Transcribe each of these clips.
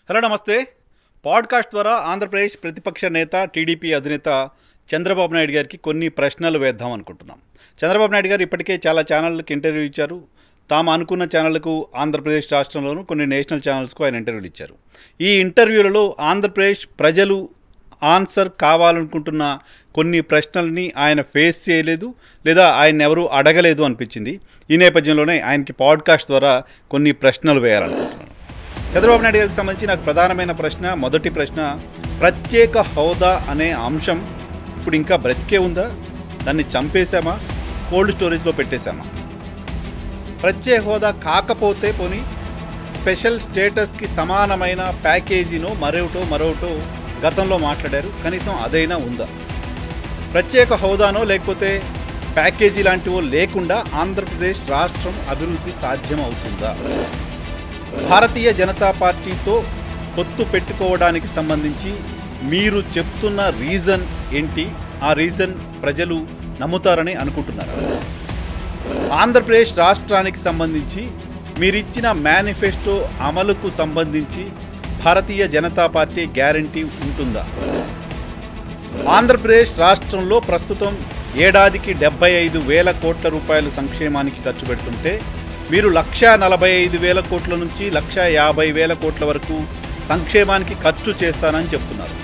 Hello నమస్తే. Podcast ద్వారా ఆంధ్రప్రదేశ్ ప్రతిపక్ష నేత టీడీపీ అధినేత చంద్రబాబు నాయుడు గారికి కొన్ని ప్రశ్నలు వేద్దాం అనుకుంటున్నాం. చంద్రబాబు నాయుడు గారు ఇప్పటికే చాలా ఛానళ్ళకి ఇంటర్వ్యూ ఇచ్చారు. తాము అనుకున్న ఛానళ్లకు ఆంధ్రప్రదేశ్ రాష్ట్రంలోనూ కొన్ని నేషనల్ ఛానల్స్కు ఆయన ఇంటర్వ్యూలు ఇచ్చారు. ఈ ఇంటర్వ్యూలలో ఆంధ్రప్రదేశ్ ప్రజలు ఆన్సర్ కావాలనుకుంటున్న కొన్ని ప్రశ్నల్ని ఆయన ఫేస్ చేయలేదు, లేదా ఆయన ఎవరూ అడగలేదు అనిపించింది. ఈ నేపథ్యంలోనే ఆయనకి పాడ్కాస్ట్ ద్వారా కొన్ని ప్రశ్నలు వేయాలనుకుంటున్నాను. చంద్రబాబు నాయుడు గారికి సంబంధించి నాకు ప్రధానమైన ప్రశ్న, మొదటి ప్రశ్న, ప్రత్యేక హోదా అనే అంశం ఇప్పుడు ఇంకా బ్రతికే ఉందా? దాన్ని చంపేశామా? కోల్డ్ స్టోరేజ్లో పెట్టేశామా? ప్రత్యేక హోదా కాకపోతే పోనీ స్పెషల్ స్టేటస్కి సమానమైన ప్యాకేజీనో మరొకటో గతంలో మాట్లాడారు. కనీసం అదైనా ఉందా? ప్రత్యేక హోదానో లేకపోతే ప్యాకేజీ లాంటివో లేకుండా ఆంధ్రప్రదేశ్ రాష్ట్రం అభివృద్ధి సాధ్యం అవుతుందా? భారతీయ జనతా పార్టీతో పొత్తు పెట్టుకోవడానికి సంబంధించి మీరు చెప్తున్న రీజన్ ఏంటి? ఆ రీజన్ ప్రజలు నమ్ముతారని అనుకుంటున్నారా? ఆంధ్రప్రదేశ్ రాష్ట్రానికి సంబంధించి మీరిచ్చిన మేనిఫెస్టో అమలుకు సంబంధించి భారతీయ జనతా పార్టీ గ్యారంటీ ఉంటుందా? ఆంధ్రప్రదేశ్ రాష్ట్రంలో ప్రస్తుతం ఏడాదికి 75,000 కోట్ల రూపాయలు సంక్షేమానికి ఖర్చు పెడుతుంటే మీరు 1,45,000 కోట్ల నుంచి 1,50,000 కోట్ల వరకు సంక్షేమానికి ఖర్చు చేస్తానని చెప్తున్నారు.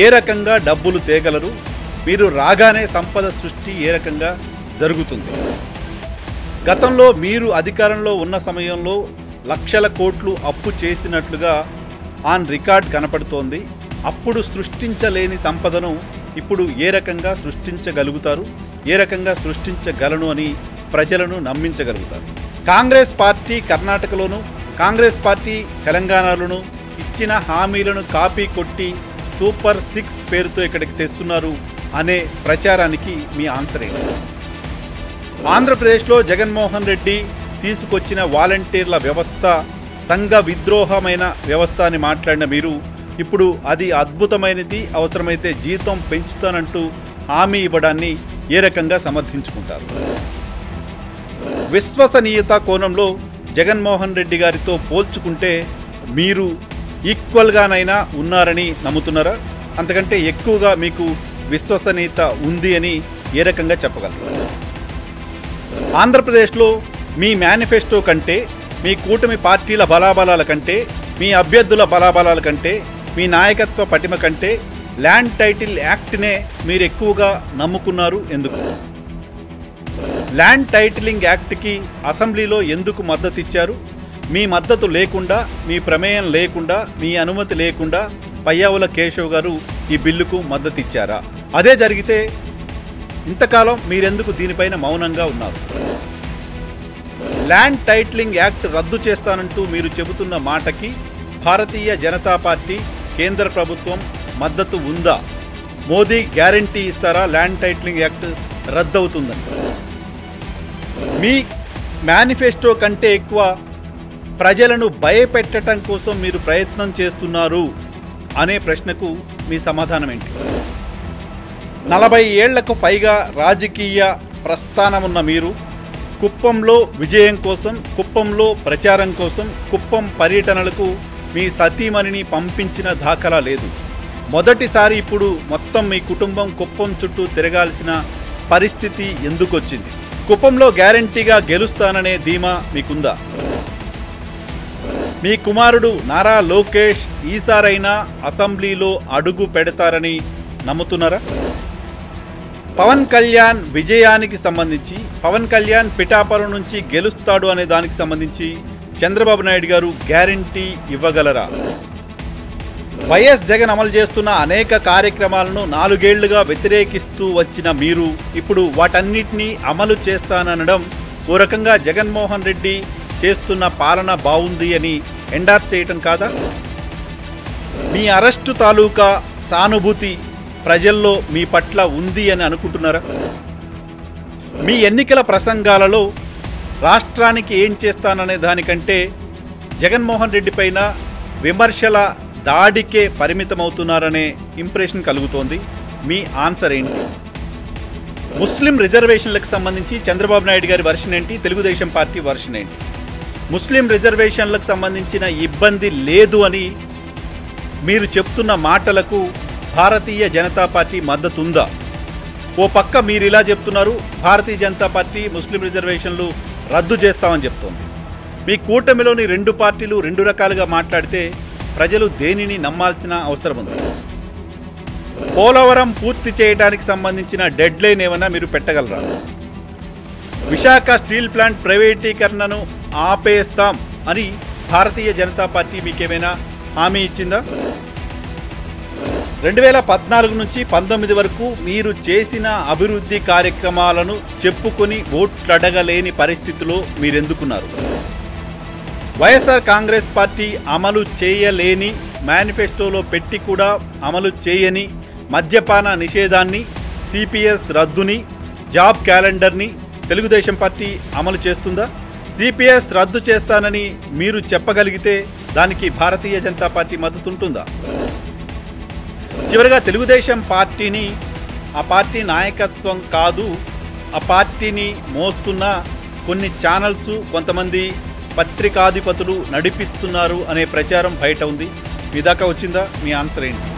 ఏ రకంగా డబ్బులు తేగలరు? మీరు రాగానే సంపద సృష్టి ఏ రకంగా జరుగుతుంది? గతంలో మీరు అధికారంలో ఉన్న సమయంలో లక్షల కోట్లు అప్పు చేసినట్లుగా ఆన్ రికార్డ్ కనపడుతోంది. అప్పుడు సృష్టించలేని సంపదను ఇప్పుడు ఏ రకంగా సృష్టించగలుగుతారు? ఏ రకంగా సృష్టించగలను అని ప్రజలను నమ్మించగలుగుతారు? కాంగ్రెస్ పార్టీ కర్ణాటకలోను, కాంగ్రెస్ పార్టీ తెలంగాణలోను ఇచ్చిన హామీలను కాపీ కొట్టి సూపర్ 6 పేరుతో ఇక్కడికి తెస్తున్నారు అనే ప్రచారానికి మీ ఆన్సర్ ఏంటి? ఆంధ్రప్రదేశ్లో జగన్మోహన్ రెడ్డి తీసుకొచ్చిన వాలంటీర్ల వ్యవస్థ సంఘ విద్రోహమైన వ్యవస్థ అని మాట్లాడిన మీరు ఇప్పుడు అది అద్భుతమైనది, అవసరమైతే జీతం పెంచుతానంటూ హామీ ఇవ్వడాన్ని ఏ రకంగా సమర్థించుకుంటారు? విశ్వసనీయత కోణంలో జగన్మోహన్ రెడ్డి గారితో పోల్చుకుంటే మీరు ఈక్వల్గానైనా ఉన్నారని నమ్ముతున్నారా? అంతకంటే ఎక్కువగా మీకు విశ్వసనీయత ఉంది అని ఏ రకంగా చెప్పగలరు? ఆంధ్రప్రదేశ్లో మీ మేనిఫెస్టో కంటే, మీ కూటమి పార్టీల బలాబలాల కంటే, మీ అభ్యర్థుల బలాబలాల కంటే, మీ నాయకత్వ పటిమ కంటే ల్యాండ్ టైటిల్ యాక్ట్నే మీరు ఎక్కువగా నమ్ముకున్నారు. ఎందుకు? ల్యాండ్ టైటిలింగ్ యాక్ట్కి అసెంబ్లీలో ఎందుకు మద్దతు ఇచ్చారు? మీ మద్దతు లేకుండా, మీ ప్రమేయం లేకుండా, మీ అనుమతి లేకుండా పయ్యావుల కేశవ్ గారు ఈ బిల్లుకు మద్దతు ఇచ్చారా? అదే జరిగితే ఇంతకాలం మీరెందుకు దీనిపైన మౌనంగా ఉన్నారు? ల్యాండ్ టైటిలింగ్ యాక్ట్ రద్దు చేస్తానంటూ మీరు చెబుతున్న మాటకి భారతీయ జనతా పార్టీ, కేంద్ర ప్రభుత్వం మద్దతు ఉందా? మోదీ గ్యారంటీ ఇస్తారా ల్యాండ్ టైటిలింగ్ యాక్ట్ రద్దవుతుందని? మీ మేనిఫెస్టో కంటే ఎక్కువ ప్రజలను భయపెట్టడం కోసం మీరు ప్రయత్నం చేస్తున్నారు అనే ప్రశ్నకు మీ సమాధానం ఏంటి? 40 ఏళ్లకు పైగా రాజకీయ ప్రస్థానమున్న మీరు కుప్పంలో విజయం కోసం, కుప్పంలో ప్రచారం కోసం, కుప్పం పర్యటనలకు మీ సతీమణిని పంపించిన దాఖలా లేదు. మొదటిసారి ఇప్పుడు మొత్తం మీ కుటుంబం కుప్పం చుట్టూ తిరగాల్సిన పరిస్థితి ఎందుకు వచ్చింది? కుప్పంలో గ్యారంటీగా గెలుస్తాననే ధీమా మీకుందా? మీ కుమారుడు నారా లోకేష్ ఈసారైనా అసెంబ్లీలో అడుగు పెడతారని నమ్ముతున్నారా? పవన్ కళ్యాణ్ విజయానికి సంబంధించి, పవన్ కళ్యాణ్ పిఠాపురం నుంచి గెలుస్తాడు అనే దానికి సంబంధించి చంద్రబాబు నాయుడు గారు గ్యారంటీ ఇవ్వగలరా? వైఎస్ జగన్ అమలు చేస్తున్న అనేక కార్యక్రమాలను 4 ఏళ్లుగా వ్యతిరేకిస్తూ వచ్చిన మీరు ఇప్పుడు వాటన్నిటినీ అమలు చేస్తాననడం ఓ రకంగా జగన్మోహన్ రెడ్డి చేస్తున్న పాలన బాగుంది అని ఎండార్స్ చేయటం కాదా? మీ అరెస్టు తాలూకా సానుభూతి ప్రజల్లో మీ పట్ల ఉంది అని అనుకుంటున్నారా? మీ ఎన్నికల ప్రసంగాలలో రాష్ట్రానికి ఏం చేస్తాననే దానికంటే జగన్మోహన్ రెడ్డి పైన విమర్శల దాడికే పరిమితమవుతున్నారనే ఇంప్రెషన్ కలుగుతోంది. మీ ఆన్సర్ ఏంటి? ముస్లిం రిజర్వేషన్లకు సంబంధించి చంద్రబాబు నాయుడు గారి వర్షన్ ఏంటి? తెలుగుదేశం పార్టీ వర్షన్ ఏంటి? ముస్లిం రిజర్వేషన్లకు సంబంధించిన ఇబ్బంది లేదు అని మీరు చెప్తున్న మాటలకు భారతీయ జనతా పార్టీ మద్దతు ఉందా? ఓ పక్క మీరు ఇలా చెప్తున్నారు, భారతీయ జనతా పార్టీ ముస్లిం రిజర్వేషన్లు రద్దు చేస్తామని చెప్తోంది. మీ కూటమిలోని రెండు పార్టీలు రెండు రకాలుగా మాట్లాడితే ప్రజలు దేనిని నమ్మాల్సిన అవసరం ఉంది? పోలవరం పూర్తి చేయడానికి సంబంధించిన డెడ్ లైన్ ఏమైనా మీరు పెట్టగలరా? విశాఖ స్టీల్ ప్లాంట్ ప్రైవేటీకరణను ఆపేస్తాం అని భారతీయ జనతా పార్టీ మీకేమైనా హామీ ఇచ్చిందా? 2014 నుంచి 19 వరకు మీరు చేసిన అభివృద్ధి కార్యక్రమాలను చెప్పుకొని ఓట్లడగలేని పరిస్థితిలో మీరెందుకున్నారు? వైఎస్ఆర్ కాంగ్రెస్ పార్టీ అమలు చేయలేని, మేనిఫెస్టోలో పెట్టి కూడా అమలు చేయని మద్యపాన నిషేధాన్ని, సిపిఎస్ రద్దుని, జాబ్ క్యాలెండర్ని తెలుగుదేశం పార్టీ అమలు చేస్తుందా? సిపిఎస్ రద్దు చేస్తానని మీరు చెప్పగలిగితే దానికి భారతీయ జనతా పార్టీ మద్దతు ఉంటుందా? చివరిగా తెలుగుదేశం పార్టీని, ఆ పార్టీ నాయకత్వం కాదు, ఆ పార్టీని మోస్తున్న కొన్ని ఛానల్స్, కొంతమంది పత్రికాధిపతులు నడిపిస్తున్నారు అనే ప్రచారం బయట ఉంది. మీ దాకా వచ్చిందా? మీ ఆన్సర్ ఏంటి?